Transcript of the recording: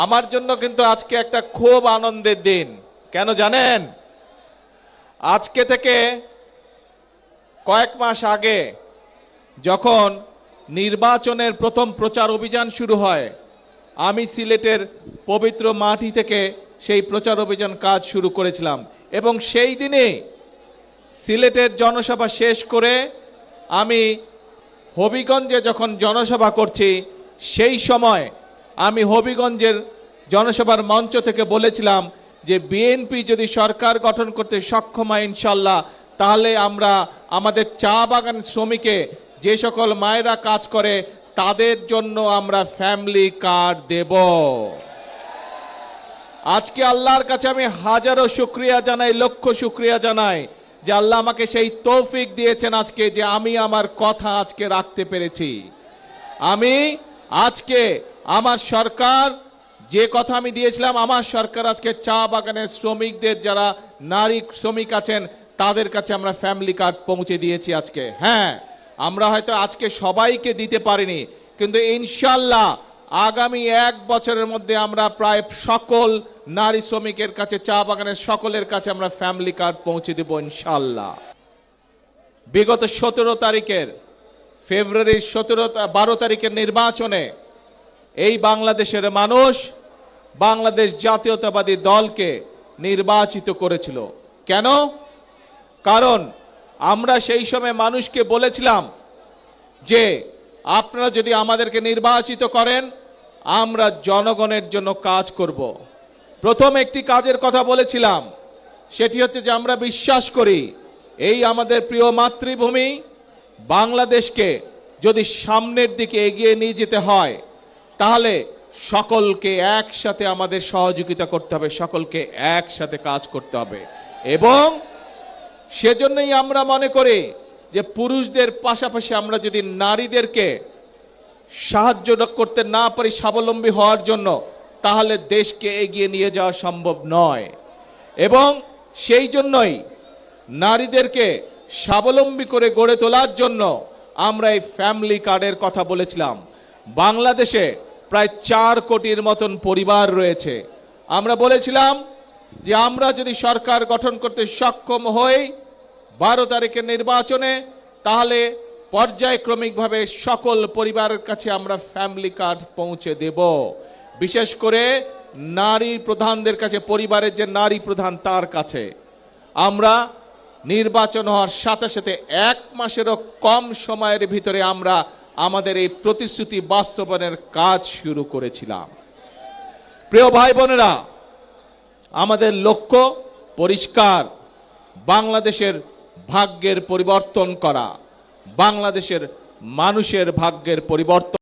আমার জন্য কিন্তু আজকে একটা খুব আনন্দের দিন। কেন জানেন? আজকে থেকে কয়েক মাস আগে যখন নির্বাচনের প্রথম প্রচার অভিযান শুরু হয়, আমি সিলেটের পবিত্র মাটি থেকে সেই প্রচার অভিযান কাজ শুরু করেছিলাম এবং সেই দিনে সিলেটের জনসভা শেষ করে আমি হবিগঞ্জে যখন জনসভা করছি, সেই সময় আমি হবিগঞ্জের জনসভার মঞ্চ থেকে বলেছিলাম যে বিএনপি যদি সরকার গঠন করতে সক্ষম হয় ইনশাল্লাহ, তাহলে আমরা আমাদের চা বাগান শ্রমিকে যে সকল মায়েরা কাজ করে তাদের জন্য আমরা ফ্যামিলি কার্ড দেব। আজকে আল্লাহর কাছে আমি হাজারো শুকরিয়া জানাই, লক্ষ শুকরিয়া জানাই যে আল্লাহ আমাকে সেই তৌফিক দিয়েছেন আজকে, যে আমি আমার কথা আজকে রাখতে পেরেছি। আমি আজকে আমার সরকার যে কথা আমি দিয়েছিলাম, আমার সরকার আজকে চা বাগানের শ্রমিকদের যারা নারী শ্রমিক আছেন তাদের কাছে আমরা ফ্যামিলি কার্ড পৌঁছে দিয়েছি আজকে। হ্যাঁ, আমরা হয়তো আজকে সবাইকে দিতে পারিনি, কিন্তু ইনশাল্লাহ আগামী 1 বছরের মধ্যে আমরা প্রায় সকল নারী শ্রমিকের কাছে, চা বাগানের সকলের কাছে আমরা ফ্যামিলি কার্ড পৌঁছে দেব ইনশাল্লাহ। বিগত 17 তারিখের ফেব্রুয়ারির 12 তারিখের নির্বাচনে এই বাংলাদেশের মানুষ বাংলাদেশ জাতীয়তাবাদী দলকে নির্বাচিত করেছিল। কেন? কারণ আমরা সেই সময় মানুষকে বলেছিলাম যে আপনারা যদি আমাদেরকে নির্বাচিত করেন, আমরা জনগণের জন্য কাজ করব। প্রথম একটি কাজের কথা বলেছিলাম, সেটি হচ্ছে যে আমরা বিশ্বাস করি এই আমাদের প্রিয় মাতৃভূমি বাংলাদেশকে যদি সামনের দিকে এগিয়ে নিয়ে যেতে হয়, তাহলে সকলকে একসাথে আমাদের সহযোগিতা করতে হবে, সকলকে একসাথে কাজ করতে হবে। এবং সেজন্যই আমরা মনে করি যে পুরুষদের পাশাপাশি আমরা যদি নারীদেরকে সাহায্য করতে না পারি স্বাবলম্বী হওয়ার জন্য, তাহলে দেশকে এগিয়ে নিয়ে যাওয়া সম্ভব নয়। এবং সেই জন্যই নারীদেরকে স্বাবলম্বী করে গড়ে তোলার জন্য আমরা এই ফ্যামিলি কার্ডের কথা বলেছিলাম। বাংলাদেশে প্রায় 4 কোটির মতন পরিবার রয়েছে। আমরা বলেছিলাম যে আমরা যদি সরকার গঠন করতে সক্ষম হই 12 তারিখের নির্বাচনে, তাহলে পর্যায়ক্রমিকভাবে সকল পরিবারের কাছে আমরা ফ্যামিলি কার্ড পৌঁছে দেব। বিশেষ করে নারী প্রধানদের কাছে, পরিবারের যে নারী প্রধান তার কাছে আমরা নির্বাচন হওয়ার সাথে সাথে 1 মাসেরও কম সময়ের ভিতরে আমরা আমাদের এই প্রতিশ্রুতি বাস্তবায়নের কাজ শুরু করেছিলাম। প্রিয় ভাই বোনেরা, আমাদের লক্ষ্য পরিষ্কার, বাংলাদেশের ভাগ্যের পরিবর্তন করা, বাংলাদেশের মানুষের ভাগ্যের পরিবর্তন।